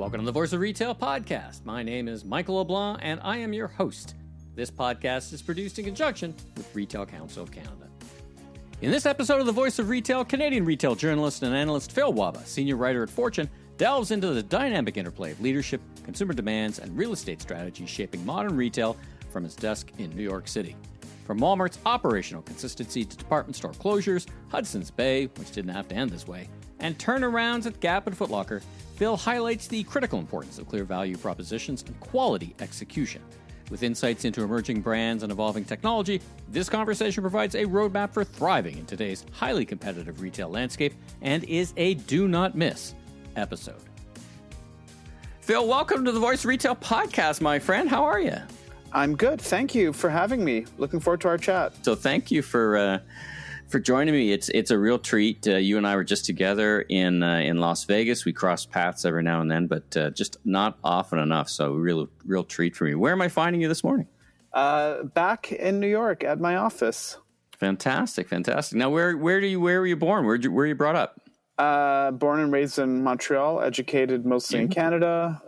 Welcome to the Voice of Retail podcast. My name is Michael LeBlanc, and I am your host. This podcast is produced in conjunction with Retail Council of Canada. In this episode of the Voice of Retail, Canadian retail journalist and analyst Phil Wahba, senior writer at Fortune, delves into the dynamic interplay of leadership, consumer demands, and real estate strategy shaping modern retail from his desk in New York City. From Walmart's operational consistency to department store closures, Hudson's Bay, which didn't have to end this way, and turnarounds at Gap and Foot Locker, Phil highlights the critical importance of clear value propositions and quality execution. With insights into emerging brands and evolving technology, this conversation provides a roadmap for thriving in today's highly competitive retail landscape and is a do-not-miss episode. Phil, welcome to the Voice Retail Podcast, my friend. How are you? I'm good. Thank you for having me. Looking forward to our chat. So thank you for joining me. It's a real treat. You and I were just together in Las Vegas. We cross paths every now and then, but just not often enough. So real treat for me. Where am I finding you this morning? Back in New York at my office. Fantastic. Now, where were you born? Where were you brought up? Born and raised in Montreal, educated mostly in Canada,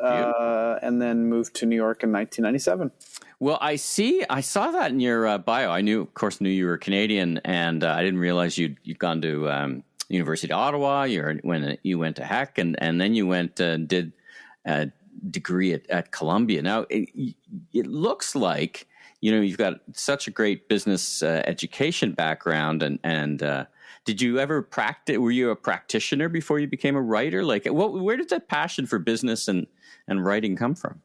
and then moved to New York in 1997. Well, I saw that in your bio. I knew you were Canadian, and I didn't realize you'd gone to University of Ottawa. You went to HEC, and then you went and did a degree at Columbia. Now, it looks like you've got such a great business education background, and did you ever practice? Were you a practitioner before you became a writer? Like, where did that passion for business and writing come from?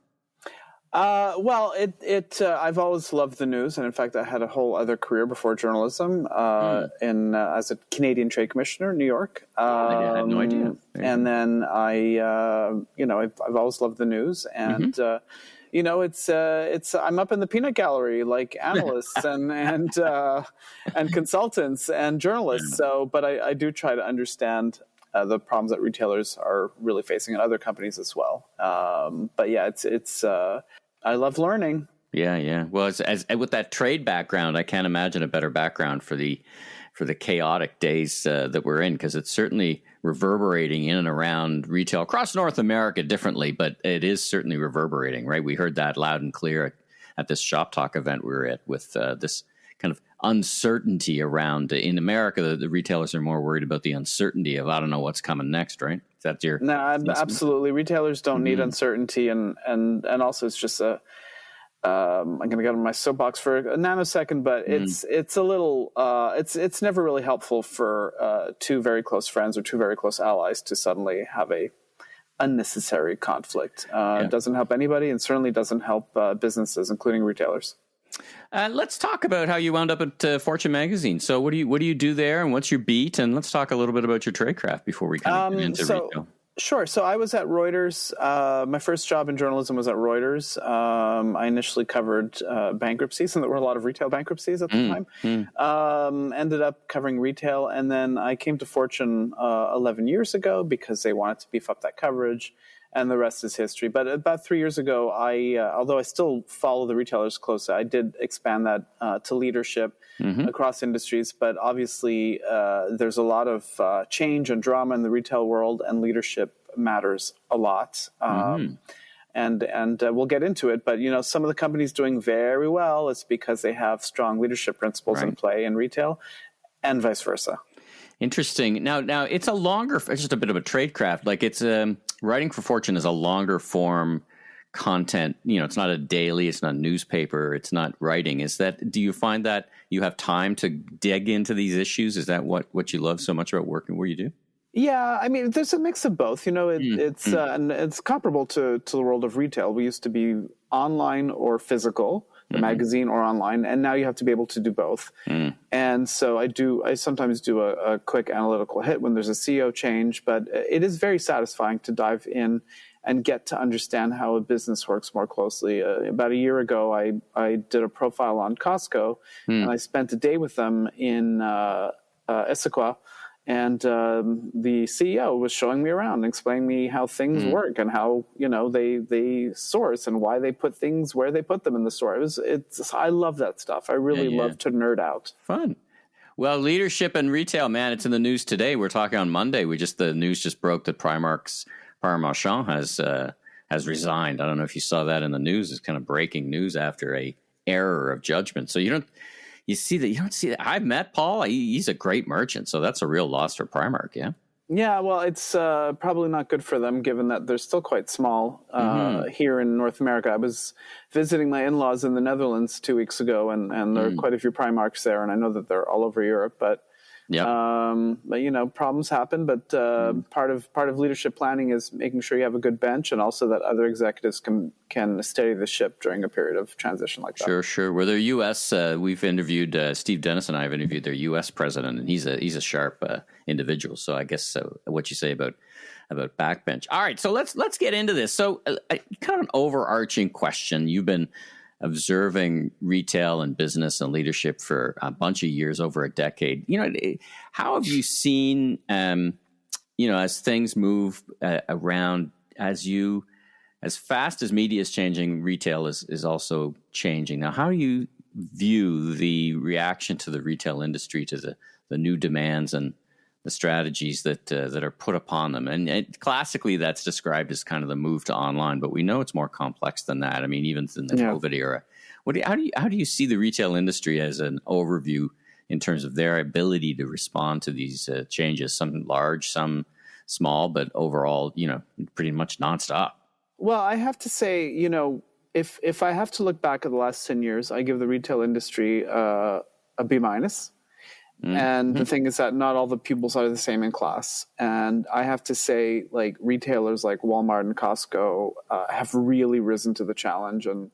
Well, I've always loved the news, and in fact, I had a whole other career before journalism as a Canadian Trade Commissioner in New York. I had no idea. And then I've always loved the news, and it's I'm up in the peanut gallery like analysts and consultants and journalists. So, but I do try to understand the problems that retailers are really facing and other companies as well. But yeah, it's I love learning. Yeah. Well, as with that trade background, I can't imagine a better background for the chaotic days that we're in, because it's certainly reverberating in and around retail across North America differently, but it is certainly reverberating, right? We heard that loud and clear at this Shop Talk event we were at with this kind of uncertainty around. In America, the retailers are more worried about the uncertainty of, I don't know what's coming next, right? Is that your... No, absolutely. Retailers don't need uncertainty, and also it's just I'm going to get on my soapbox for a nanosecond, but it's a little it's never really helpful for two very close friends or two very close allies to suddenly have a unnecessary conflict. It doesn't help anybody, and certainly doesn't help businesses, including retailers. Let's talk about how you wound up at Fortune magazine. So what do you do there, and what's your beat? And let's talk a little bit about your trade craft before we kind of get into retail. Sure. So I was at Reuters. My first job in journalism was at Reuters. I initially covered bankruptcies, and there were a lot of retail bankruptcies at the time. Ended up covering retail, and then I came to Fortune 11 years ago because they wanted to beef up that coverage. And the rest is history. But about 3 years ago, although I still follow the retailers closely, I did expand that to leadership across industries. But obviously, there's a lot of change and drama in the retail world, and leadership matters a lot. And we'll get into it. But some of the companies doing very well, it's because they have strong leadership principles in play in retail, and vice versa. Interesting. Now it's just a bit of a trade craft. Like it's writing for Fortune is a longer form content. It's not a daily, it's not a newspaper, it's not writing. Do you find that you have time to dig into these issues? Is that what you love so much about working where you do? Yeah, I mean, there's a mix of both. And it's comparable to the world of retail. We used to be online or physical, the magazine or online, and now you have to be able to do both. And so I sometimes do a quick analytical hit when there's a CEO change, but it is very satisfying to dive in and get to understand how a business works more closely. About a year ago, I did a profile on Costco, and I spent a day with them in Issaquah. And the CEO was showing me around and explaining me how things work and how they source and why they put things where they put them in the store. I love that stuff. I really love to nerd out. Fun. Well, leadership and retail, man, it's in the news today. We're talking on Monday. The news just broke that Primark's Parmesan has has resigned. I don't know if you saw that in the news. It's kind of breaking news after a error of judgment. So you don't see that. I've met Paul. He's a great merchant. So that's a real loss for Primark. Yeah. Yeah, well, it's probably not good for them, given that they're still quite small here in North America. I was visiting my in-laws in the Netherlands 2 weeks ago, and there are quite a few Primarks there, and I know that they're all over Europe. But problems happen. But part of leadership planning is making sure you have a good bench, and also that other executives can steady the ship during a period of transition like that. Sure. Well, their U.S. We've interviewed Steve Dennis and I have interviewed their U.S. president, and he's a sharp individual. So I guess what you say about backbench. All right, so let's get into this. So kind of an overarching question. You've been observing retail and business and leadership for a bunch of years, over a decade. How have you seen, as things move around, as fast as media is changing, retail is also changing. Now, how do you view the reaction to the retail industry to the new demands and the strategies that are put upon them? And classically, that's described as kind of the move to online, but we know it's more complex than that. I mean, even in the COVID era. How do you see the retail industry as an overview in terms of their ability to respond to these changes? Some large, some small, but overall, pretty much nonstop. Well, I have to say, if I have to look back at the last 10 years, I give the retail industry a B-. And the thing is that not all the pupils are the same in class. And I have to say, like, retailers like Walmart and Costco have really risen to the challenge. And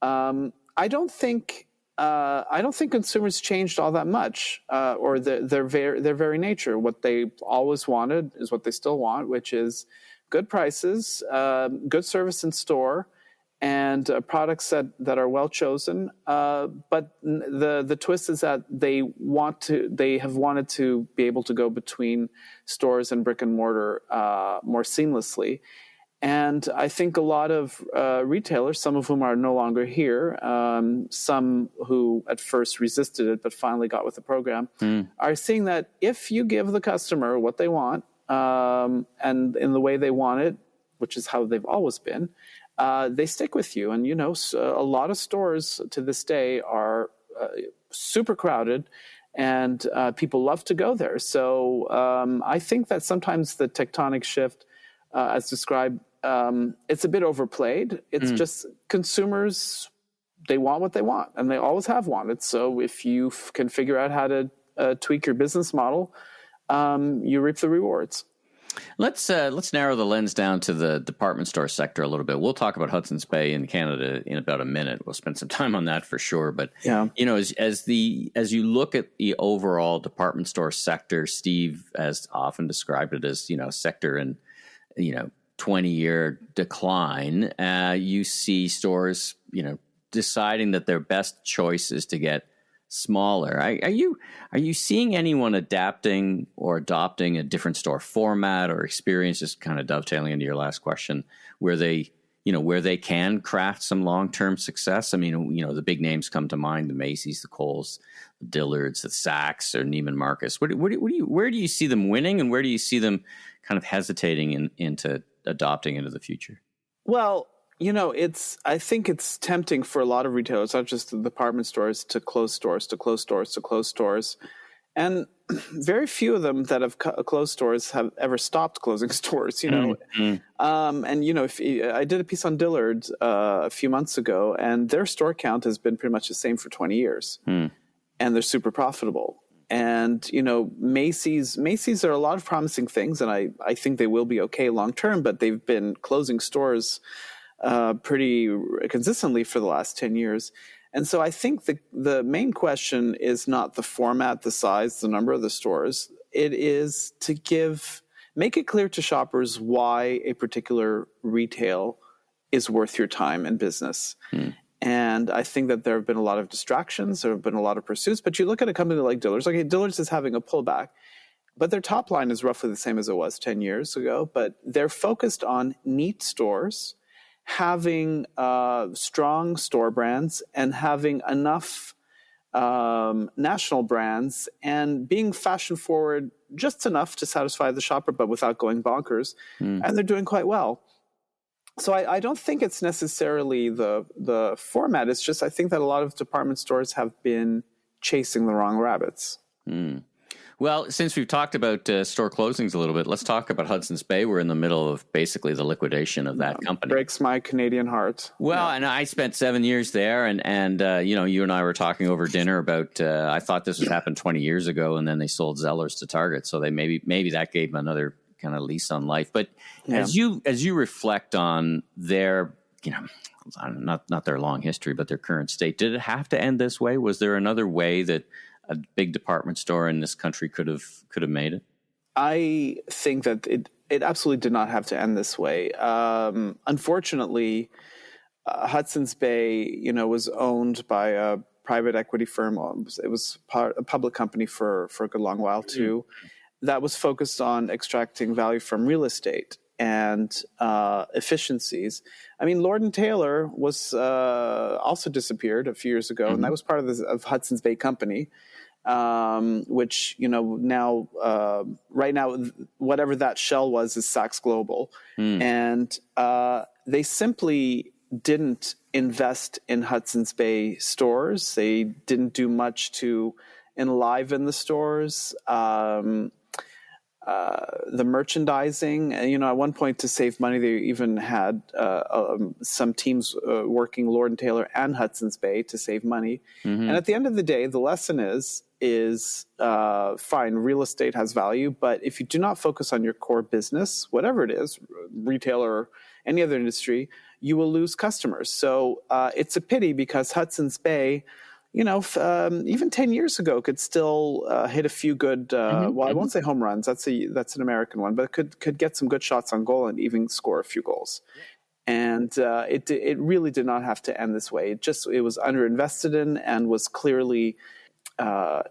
I don't think consumers changed all that much, or their very nature. What they always wanted is what they still want, which is good prices, good service in store, and products that are well chosen. But the twist is that they have wanted to be able to go between stores and brick and mortar more seamlessly. And I think a lot of retailers, some of whom are no longer here, some who at first resisted it but finally got with the program, are seeing that if you give the customer what they want, and in the way they want it, which is how they've always been, they stick with you. And, a lot of stores to this day are super crowded, and people love to go there. So I think that sometimes the tectonic shift, as described, it's a bit overplayed. It's just consumers, they want what they want, and they always have wanted. So if you can figure out how to tweak your business model, you reap the rewards. Let's narrow the lens down to the department store sector a little bit. We'll talk about Hudson's Bay in Canada in about a minute. We'll spend some time on that for sure. But as you look at the overall department store sector, Steve has often described it as a sector in 20-year decline. You see stores deciding that their best choice is to get smaller. Are you seeing anyone adapting or adopting a different store format or experience, just kind of dovetailing into your last question, where they can craft some long-term success? I mean, the big names come to mind: the Macy's, the Kohl's, the Dillard's, the Saks, or Neiman Marcus. Where do you see them winning, and where do you see them kind of hesitating into adopting into the future? Well, I think it's tempting for a lot of retailers, not just the department stores, to close stores. And very few of them that have closed stores have ever stopped closing stores, And, I did a piece on Dillard's a few months ago, and their store count has been pretty much the same for 20 years. And they're super profitable. And, Macy's are a lot of promising things, and I think they will be okay long term, but they've been closing stores pretty consistently for the last 10 years. And so I think the main question is not the format, the size, the number of the stores. It is to make it clear to shoppers why a particular retail is worth your time and business. And I think that there have been a lot of distractions. There have been a lot of pursuits. But you look at a company like Dillard's. Okay, Dillard's is having a pullback, but their top line is roughly the same as it was 10 years ago. But they're focused on neat stores, having strong store brands, and having enough national brands, and being fashion forward just enough to satisfy the shopper, but without going bonkers. And they're doing quite well. So I don't think it's necessarily the format. It's just I think that a lot of department stores have been chasing the wrong rabbits. Well, since we've talked about store closings a little bit, let's talk about Hudson's Bay. We're in the middle of basically the liquidation of that company. Breaks my Canadian heart. Well, and I spent 7 years there, and you and I were talking over dinner about. I thought this was happened 20 years ago, and then they sold Zellers to Target, so they maybe that gave them another kind of lease on life. But as you reflect on their, not their long history, but their current state, did it have to end this way? Was there another way that a big department store in this country could have made it? I think that it absolutely did not have to end this way. Unfortunately, Hudson's Bay, was owned by a private equity firm. It was a public company for a good long while too. That was focused on extracting value from real estate and efficiencies. I mean, Lord & Taylor was also disappeared a few years ago, and that was part of Hudson's Bay Company, which, now, right now, whatever that shell was is Saks Global. And they simply didn't invest in Hudson's Bay stores. They didn't do much to enliven the stores. The merchandising, and at one point to save money, they even had some teams working Lord & Taylor and Hudson's Bay to save money. And at the end of the day, the lesson is fine, real estate has value, but if you do not focus on your core business, whatever it is, retail or any other industry, you will lose customers. So it's a pity because Hudson's Bay, even 10 years ago could still hit a few good, I won't say home runs. That's an American one, but could get some good shots on goal and even score a few goals. And it really did not have to end this way. It was underinvested in and was clearly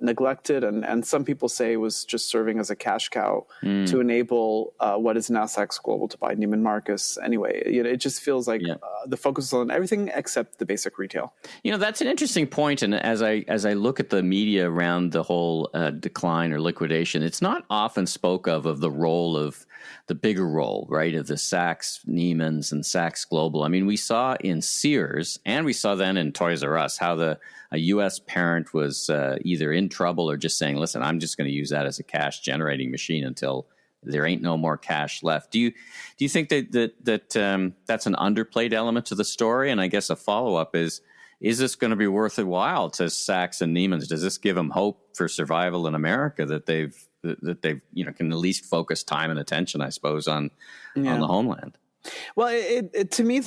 neglected, and some people say it was just serving as a cash cow to enable what is now Saks Global to buy Neiman Marcus. Anyway, it just feels like the focus is on everything except the basic retail. That's an interesting point. And as I look at the media around the whole decline or liquidation, it's not often spoke of the role of the bigger role, right, of the Saks, Neiman's, and Saks Global. I mean, we saw in Sears, and we saw then in Toys R Us, how a U.S. parent was either in trouble or just saying, listen, I'm just going to use that as a cash generating machine until there ain't no more cash left. Do you think that that's an underplayed element to the story? And I guess a follow-up is this going to be worth a while to Saks and Neiman's? Does this give them hope for survival in America that they've can at least focus time and attention, I suppose, on the homeland? Well, to me,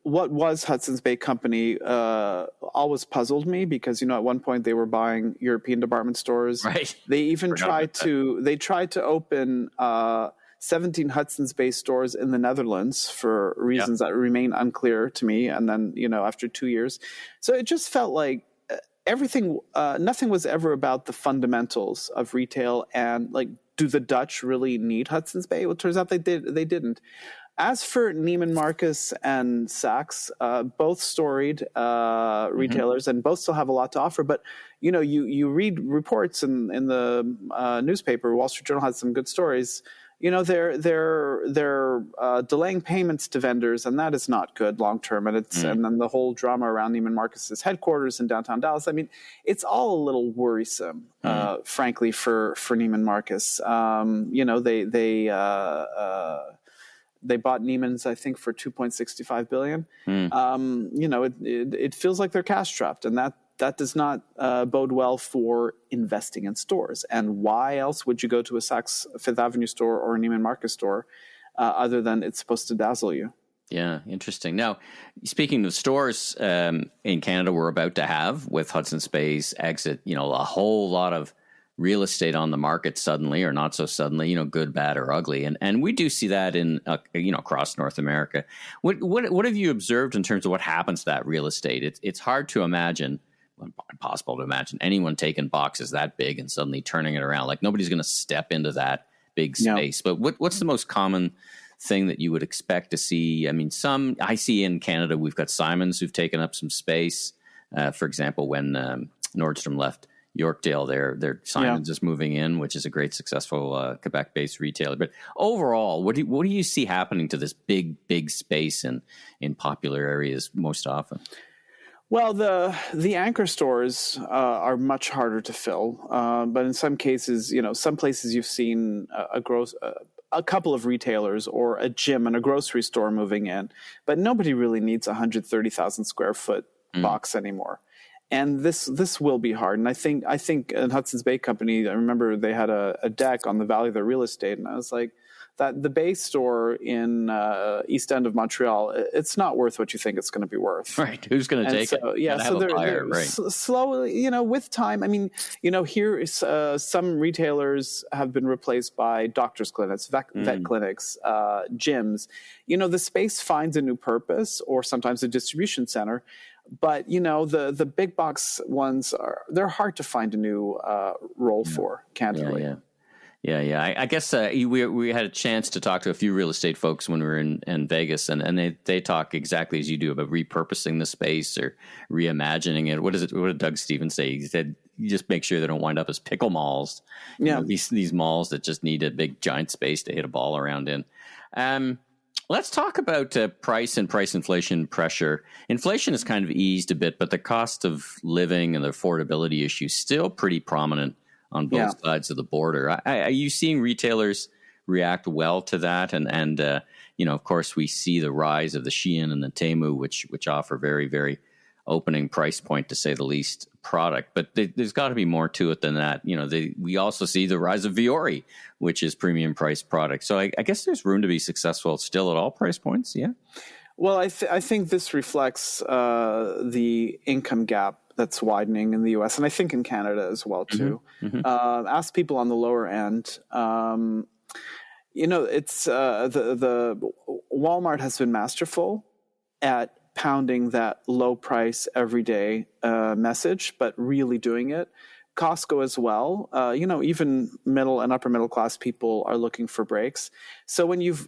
what was Hudson's Bay Company always puzzled me because at one point they were buying European department stores. Right. They even tried to open 17 Hudson's Bay stores in the Netherlands for reasons that remain unclear to me. And then after 2 years, so it just felt like nothing was ever about the fundamentals of retail and do the Dutch really need Hudson's Bay? Well, it turns out they didn't. As for Neiman Marcus and Saks, both storied retailers and both still have a lot to offer. But, you read reports in the newspaper, Wall Street Journal has some good stories. They're delaying payments to vendors, and that is not good long term. And and then the whole drama around Neiman Marcus's headquarters in downtown Dallas. I mean, it's all a little worrisome, frankly, for Neiman Marcus. They bought Neiman's, I think, for $2.65 billion. It feels like they're cash trapped, and that does not bode well for investing in stores. And why else would you go to a Saks Fifth Avenue store or a Neiman Marcus store other than it's supposed to dazzle you? Yeah, interesting. Now, speaking of stores in Canada, we're about to have, with Hudson's Bay's exit, a whole lot of real estate on the market suddenly, or not so suddenly, good, bad, or ugly. And we do see that in, across North America. What have you observed in terms of what happens to that real estate? It's hard to imagine, impossible to imagine anyone taking boxes that big and suddenly turning it around. Like nobody's going to step into that big space. No. But what's the most common thing that you would expect to see? I mean, I see in Canada, we've got Simons who've taken up some space. For example, when Nordstrom left Yorkdale there. Simon's is moving in, which is a great, successful Quebec-based retailer. But overall, what do you see happening to this big space in popular areas most often? Well, the anchor stores are much harder to fill, but in some cases, some places you've seen a couple of retailers or a gym and a grocery store moving in, but nobody really needs 130,000 square foot box anymore. And this will be hard. And I think in Hudson's Bay Company, I remember they had a deck on the value of their real estate, and I was like, that the Bay store in East End of Montreal, it's not worth what you think it's going to be worth. Right. Who's going to take it? Yeah. So they're right. Slowly, with time. I mean, here some retailers have been replaced by doctors' clinics, vet clinics, gyms. The space finds a new purpose, or sometimes a distribution center. But the big box ones they're hard to find a new role for, candidly. Yeah. I guess we had a chance to talk to a few real estate folks when we were in Vegas, and they talk exactly as you do about repurposing the space or reimagining it. What did Doug Stevens say? He said, you just make sure they don't wind up as pickle malls. These malls that just need a big giant space to hit a ball around in. Let's talk about price and price inflation pressure. Inflation has kind of eased a bit, but the cost of living and the affordability issue is still pretty prominent on both sides of the border. Are you seeing retailers react well to that? And of course, we see the rise of the Shein and the Temu, which offer very, very opening price point, to say the least, product. But there's got to be more to it than that. We also see the rise of Viore, which is premium price product. So I guess there's room to be successful still at all price points. Yeah. Well, I think this reflects the income gap that's widening in the U.S. and I think in Canada as well too. Ask people on the lower end. It's the Walmart has been masterful at pounding that low price everyday message, but really doing it. Costco as well. Even middle and upper middle class people are looking for breaks. So when you've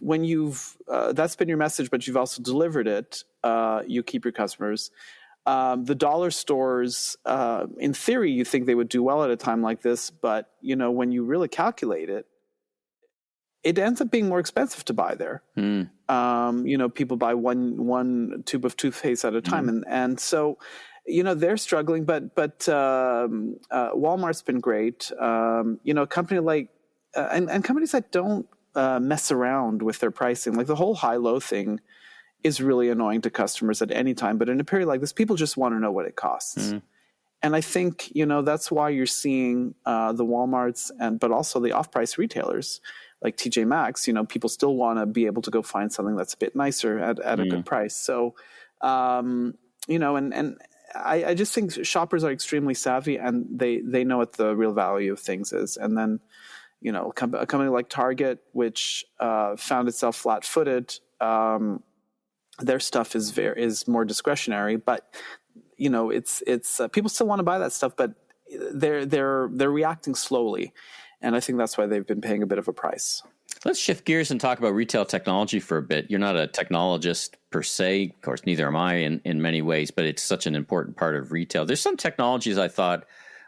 that's been your message, but you've also delivered it, you keep your customers. The dollar stores, in theory, you think they would do well at a time like this, but when you really calculate it, it ends up being more expensive to buy there. People buy one tube of toothpaste at a time, and so they're struggling. But Walmart's been great. A company like and companies that don't mess around with their pricing, like the whole high-low thing, is really annoying to customers at any time. But in a period like this, people just want to know what it costs. And I think, that's why you're seeing the Walmarts but also the off-price retailers like TJ Maxx. People still want to be able to go find something that's a bit nicer at a good price. So, and I just think shoppers are extremely savvy, and they know what the real value of things is. And then, a company like Target, which found itself flat-footed, their stuff is more discretionary, but it's people still want to buy that stuff, but they're reacting slowly, and I think that's why they've been paying a bit of a price. Let's shift gears and talk about retail technology for a bit. You're not a technologist per se, of course, neither am I in many ways, but it's such an important part of retail. There's some technologies I thought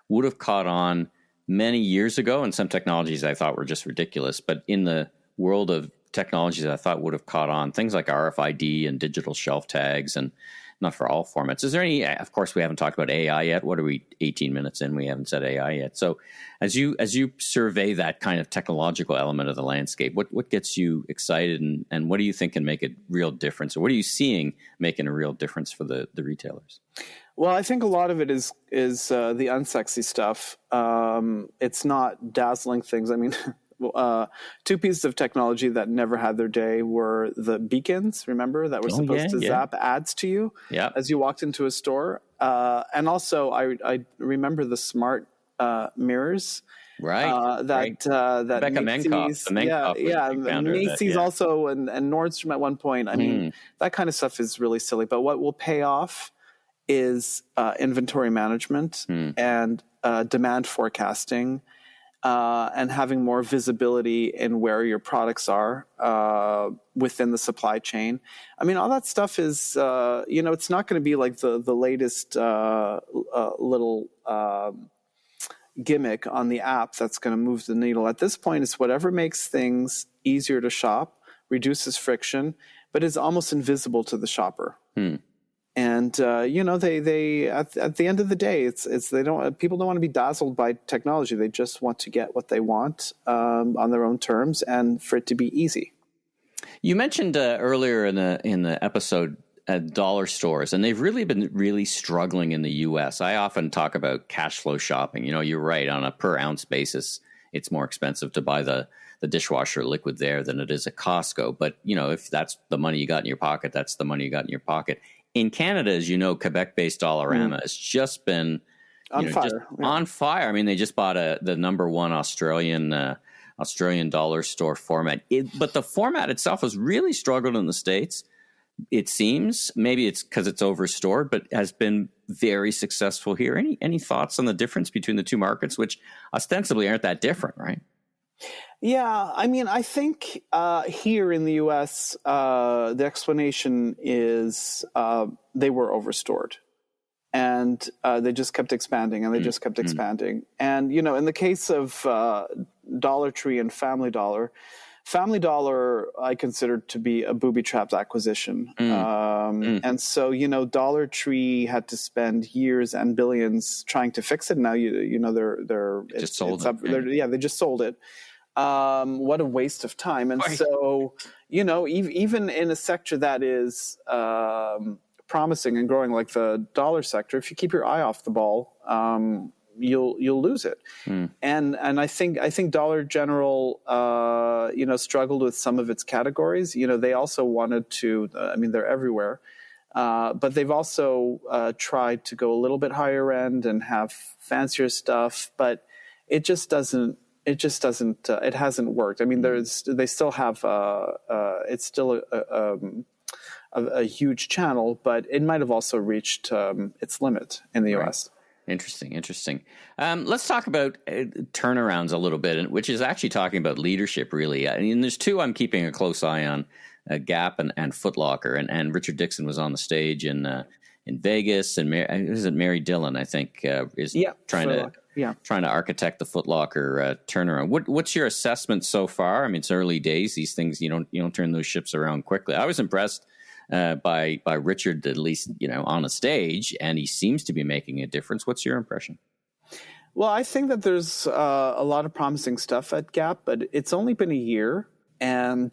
would have caught on many years ago, and some technologies I thought were just ridiculous. But in the world of technologies I thought would have caught on, things like RFID and digital shelf tags, and not for all formats. Is there any, of course, we haven't talked about AI yet. What are we, 18 minutes in? We haven't said AI yet. So as you survey that kind of technological element of the landscape, what gets you excited, and what do you think can make a real difference? Or what are you seeing making a real difference for the retailers? Well, I think a lot of it is the unsexy stuff. It's not dazzling things. I mean, two pieces of technology that never had their day were the beacons, remember, that were supposed to zap ads to you as you walked into a store. And also, I remember the smart mirrors. Right. That Becca Macy's, Macy's also, and Nordstrom at one point. I mean, that kind of stuff is really silly. But what will pay off is inventory management and demand forecasting. And having more visibility in where your products are within the supply chain. I mean, all that stuff is, it's not going to be like the latest little gimmick on the app that's going to move the needle. At this point, it's whatever makes things easier to shop, reduces friction, but is almost invisible to the shopper. And they at the end of the day, people don't want to be dazzled by technology. They just want to get what they want on their own terms, and for it to be easy. You mentioned earlier in the episode dollar stores, and they've really been struggling in the U.S. I often talk about cash flow shopping. You're right, on a per ounce basis, it's more expensive to buy the dishwasher liquid there than it is at Costco. But if that's the money you got in your pocket, that's the money you got in your pocket. In Canada, as you know, Quebec-based Dollarama has just been on fire. On fire. I mean, they just bought the number one Australian dollar store format. But the format itself has really struggled in the States. It seems maybe it's because it's overstored, but has been very successful here. Any thoughts on the difference between the two markets, which ostensibly aren't that different, right? Yeah, I mean, I think here in the U.S., the explanation is they were overstored, and they just kept expanding, and they just kept expanding. And in the case of Dollar Tree and Family Dollar I considered to be a booby-trapped acquisition. And so, Dollar Tree had to spend years and billions trying to fix it. Now, they just sold it. What a waste of time. And so, even in a sector that is promising and growing like the dollar sector, if you keep your eye off the ball, you'll lose it. And I think Dollar General struggled with some of its categories. They also wanted to, they're everywhere, but they've also tried to go a little bit higher end and have fancier stuff, but it hasn't worked. I mean, they still have it's still a huge channel, but it might have also reached its limit in the US. Interesting. Let's talk about turnarounds a little bit, which is actually talking about leadership, really. I mean, there's two I'm keeping a close eye on, Gap and Foot Locker. And Richard Dixon was on the stage in Vegas, and Mary Dillon, I think, is trying to architect the Foot Locker turnaround. What's your assessment so far? I mean, it's early days. These things, you don't turn those ships around quickly. I was impressed by Richard, at least, on a stage, and he seems to be making a difference. What's your impression? Well, I think that there's a lot of promising stuff at Gap, but it's only been a year. And,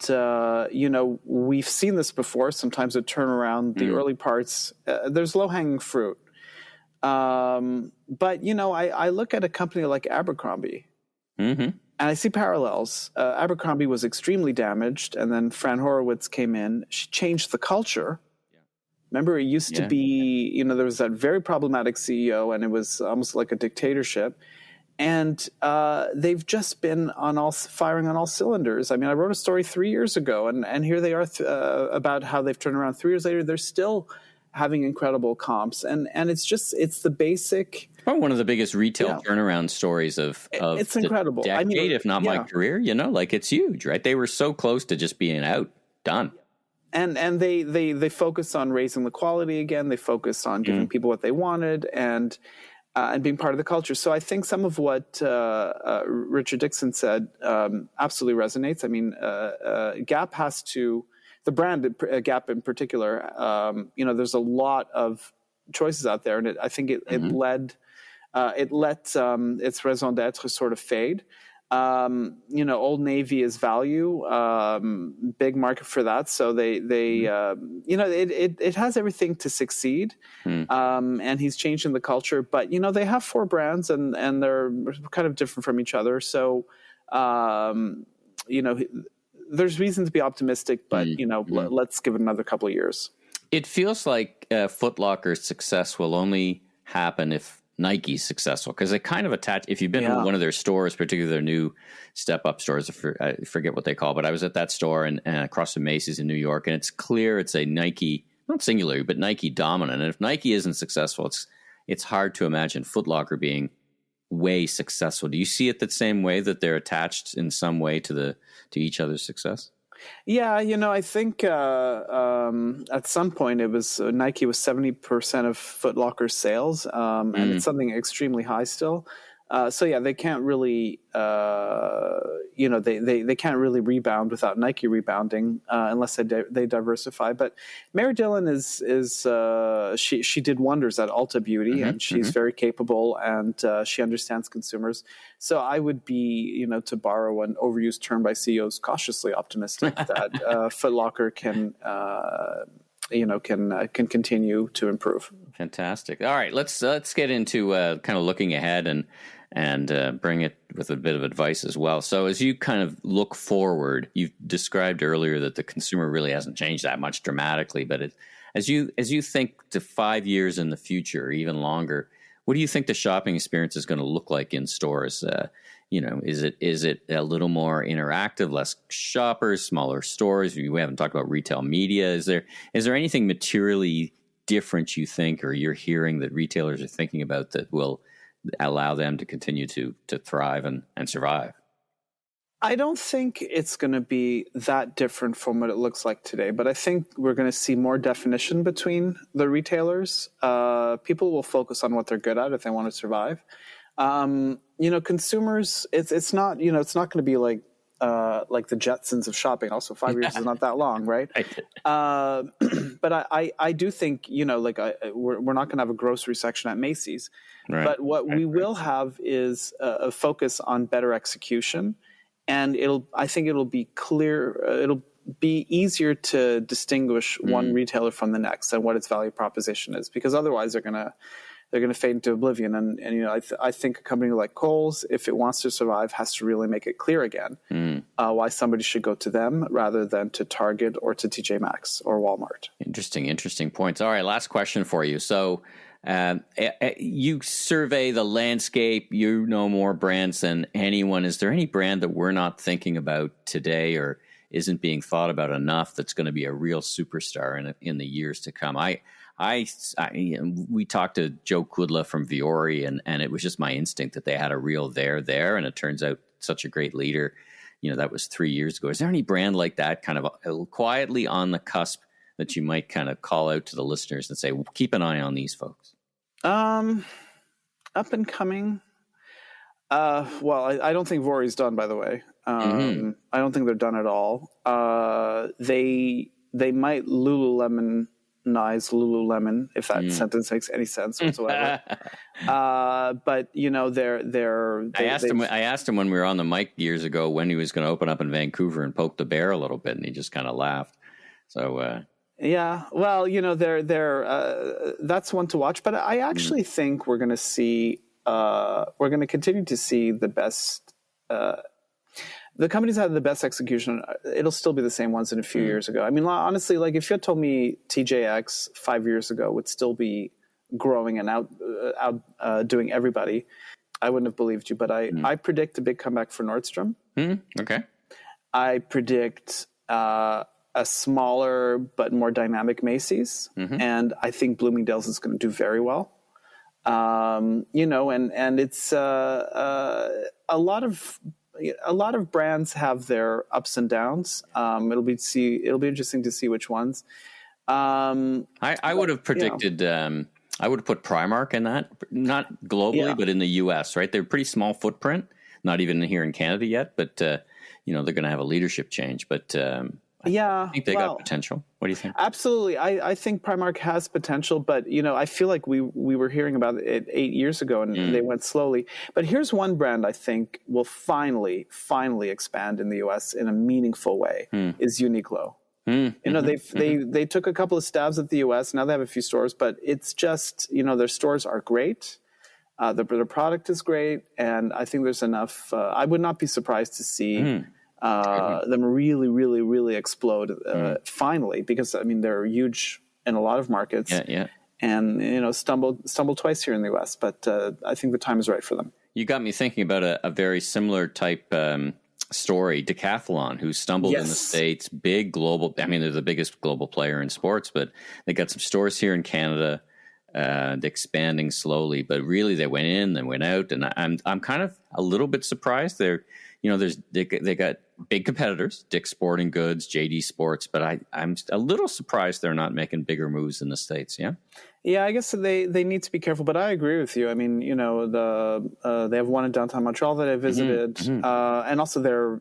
we've seen this before. Sometimes it turn around the early parts. There's low-hanging fruit. But, I look at a company like Abercrombie, and I see parallels. Abercrombie was extremely damaged, and then Fran Horowitz came in. She changed the culture. Remember, it used to be, there was that very problematic CEO, and it was almost like a dictatorship. And they've just been firing on all cylinders. I mean, I wrote a story 3 years ago, and here they are about how they've turned around 3 years later. They're still having incredible comps, and it's the basic. Probably one of the biggest retail turnaround stories of it's incredible. Decade, if not my career. It's huge, right? They were so close to just being done. And they focus on raising the quality again. They focus on giving people what they wanted and being part of the culture. So I think some of what Richard Dixon said absolutely resonates. I mean, Gap has to. The brand Gap in particular, there's a lot of choices out there, and I think it let its raison d'être sort of fade. Old Navy is value, big market for that. So it has everything to succeed. And he's changing the culture, but they have 4 brands and they're kind of different from each other. So, there's reason to be optimistic, but let's give it another couple of years. It feels like Foot Locker's success will only happen if Nike's successful, because they kind of attach. If you've been to one of their stores, particularly their new step-up stores, I forget what they call, but I was at that store and across from Macy's in New York, and it's clear it's a Nike, not singular, but Nike dominant. And if Nike isn't successful, it's hard to imagine Foot Locker being way successful. Do you see it the same way, that they're attached in some way to each other's success? Yeah, I think at some point it was Nike was 70% of Foot Locker's sales, and it's something extremely high still. So yeah, they can't really, they can't really rebound without Nike rebounding unless they diversify. But Mary Dillon she did wonders at Ulta Beauty, and she's very capable, and she understands consumers. So I would be, to borrow an overused term by CEOs, cautiously optimistic that Foot Locker can continue to improve. Fantastic. All right, let's get into kind of looking ahead and bring it with a bit of advice as well. So as you kind of look forward, you described earlier that the consumer really hasn't changed that much dramatically, but as you think to 5 years in the future, or even longer, what do you think the shopping experience is going to look like in stores? Is it a little more interactive, less shoppers, smaller stores? We haven't talked about retail media. Is there anything materially different you think, or you're hearing that retailers are thinking about that will allow them to continue to thrive and survive? I don't think it's going to be that different from what it looks like today, but I think we're going to see more definition between the retailers. People will focus on what they're good at if they want to survive. Consumers, it's not going to be like the Jetsons of shopping. Also, 5 years is not that long, right? But I do think, we're not going to have a grocery section at Macy's. Right. But what we will have is a focus on better execution. And I think it'll be clear, it'll be easier to distinguish one retailer from the next and what its value proposition is, because otherwise they're going to fade into oblivion. And I think a company like Kohl's, if it wants to survive, has to really make it clear again why somebody should go to them rather than to Target or to TJ Maxx or Walmart. Interesting points. All right, last question for you. So you survey the landscape, you know more brands than anyone. Is there any brand that we're not thinking about today or isn't being thought about enough that's going to be a real superstar in the years to come? We talked to Joe Kudla from Viore, and it was just my instinct that they had a real there, and it turns out such a great leader. That was 3 years ago. Is there any brand like that kind of quietly on the cusp that you might kind of call out to the listeners and say, well, keep an eye on these folks? Up and coming. Well, I don't think Vori's done, by the way. I don't think they're done at all. They might Lululemonize Lululemon, if that sentence makes any sense whatsoever. But I asked him when we were on the mic years ago when he was going to open up in Vancouver and poke the bear a little bit, and he just kind of laughed. So. Yeah, well, that's one to watch. But I actually think we're going to continue to see the best. The companies that have the best execution, it'll still be the same ones in a few years ago. I mean, honestly, like if you had told me TJX 5 years ago would still be growing and out doing everybody, I wouldn't have believed you. But I predict a big comeback for Nordstrom. Okay. I predict a smaller but more dynamic Macy's, and I think Bloomingdale's is going to do very well. And it's a lot of brands have their ups and downs. It'll be interesting to see which ones. I would have predicted. I would have put Primark in that, not globally, but in the U.S. Right, they're pretty small footprint, not even here in Canada yet. But they're going to have a leadership change. But I think they got potential. What do you think? Absolutely. I think Primark has potential, but, I feel like we were hearing about it 8 years ago and they went slowly. But here's one brand I think will finally expand in the U.S. in a meaningful way is Uniqlo. They took a couple of stabs at the U.S. Now they have a few stores, but it's just, their stores are great. Their product is great. And I think there's enough. I would not be surprised to see them really, really, really explode finally, because they're huge in a lot of markets. And stumbled twice here in the U.S. But I think the time is right for them. You got me thinking about a very similar type story, Decathlon, who stumbled in the States, big global. They're the biggest global player in sports, but they got some stores here in Canada. Expanding slowly, but really they went in, then went out, and I'm kind of a little bit surprised. They're they got big competitors, Dick's Sporting Goods, JD Sports, but I'm a little surprised they're not making bigger moves in the States. Yeah. Yeah, I guess they need to be careful, but I agree with you. I mean, they have one in downtown Montreal that I visited, and also they're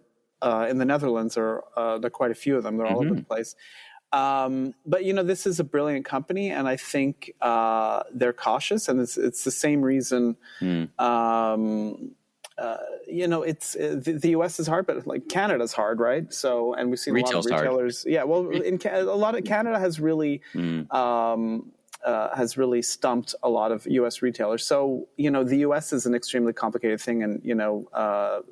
in the Netherlands. There are quite a few of them. They're all over the place. But this is a brilliant company, and I think they're cautious, and it's the same reason. It's the U.S. is hard, but like Canada's hard, right? So, and we've seen Retail's a lot of retailers. Hard. Yeah, well, a lot of Canada has really stumped a lot of U.S. retailers. So, the U.S. is an extremely complicated thing, and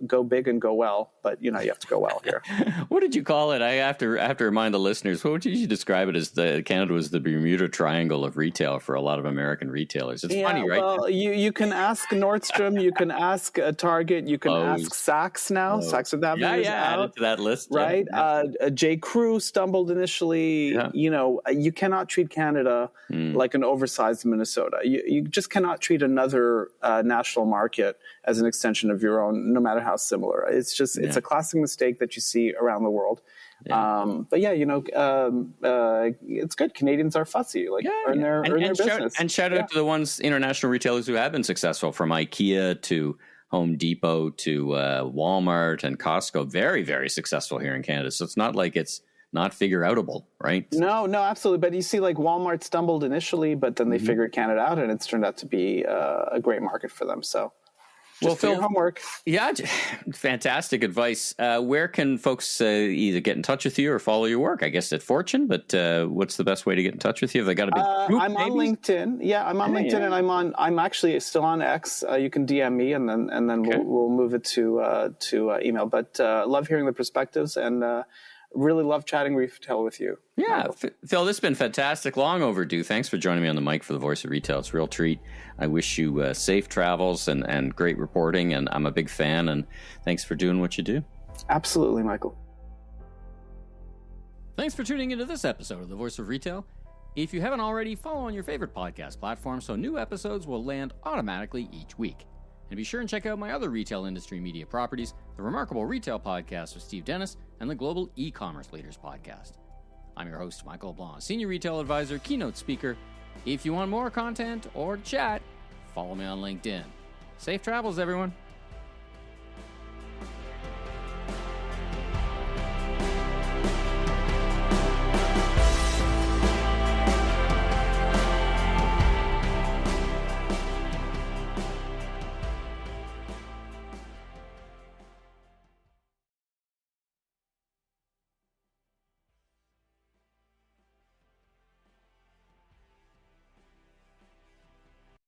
go big and go well, but you have to go well here. What did you call it? I have to remind the listeners. What would you describe it as? Canada was the Bermuda Triangle of retail for a lot of American retailers. It's funny, right? Well, you can ask Nordstrom, you can ask Target, you can ask Saks now. Saks Fifth Avenue is out. Added to that list, right? J. Crew stumbled initially. Yeah. You cannot treat Canada like an oversized Minnesota. You just cannot treat another national market as an extension of your own, no matter how similar. It's just it's a classic mistake that you see around the world. Yeah. But it's good. Canadians are fussy, earn their business. And shout out to the ones international retailers who have been successful, from IKEA to Home Depot to Walmart and Costco. Very, very successful here in Canada. So it's not like it's not figure-outable, right? No, absolutely. But you see, Walmart stumbled initially, but then they figured Canada out, and it's turned out to be a great market for them. So, Phil, homework. Yeah, fantastic advice. Where can folks either get in touch with you or follow your work? I guess at Fortune, but what's the best way to get in touch with you? Have they got a big group? I'm on LinkedIn. Yeah, I'm on LinkedIn, and I'm actually still on X. You can DM me, and then we'll move it to email. But love hearing the perspectives, and really love chatting retail with you. Yeah, Phil, this has been fantastic. Long overdue. Thanks for joining me on the mic for the Voice of Retail. It's a real treat. I wish you safe travels and great reporting, and I'm a big fan, and thanks for doing what you do. Absolutely, Michael. Thanks for tuning into this episode of the Voice of Retail. If you haven't already, follow on your favorite podcast platform so new episodes will land automatically each week. And be sure and check out my other retail industry media properties, the Remarkable Retail Podcast with Steve Dennis and the Global E-Commerce Leaders Podcast. I'm your host, Michael LeBlanc, Senior Retail Advisor, Keynote Speaker. If you want more content or chat, follow me on LinkedIn. Safe travels, everyone.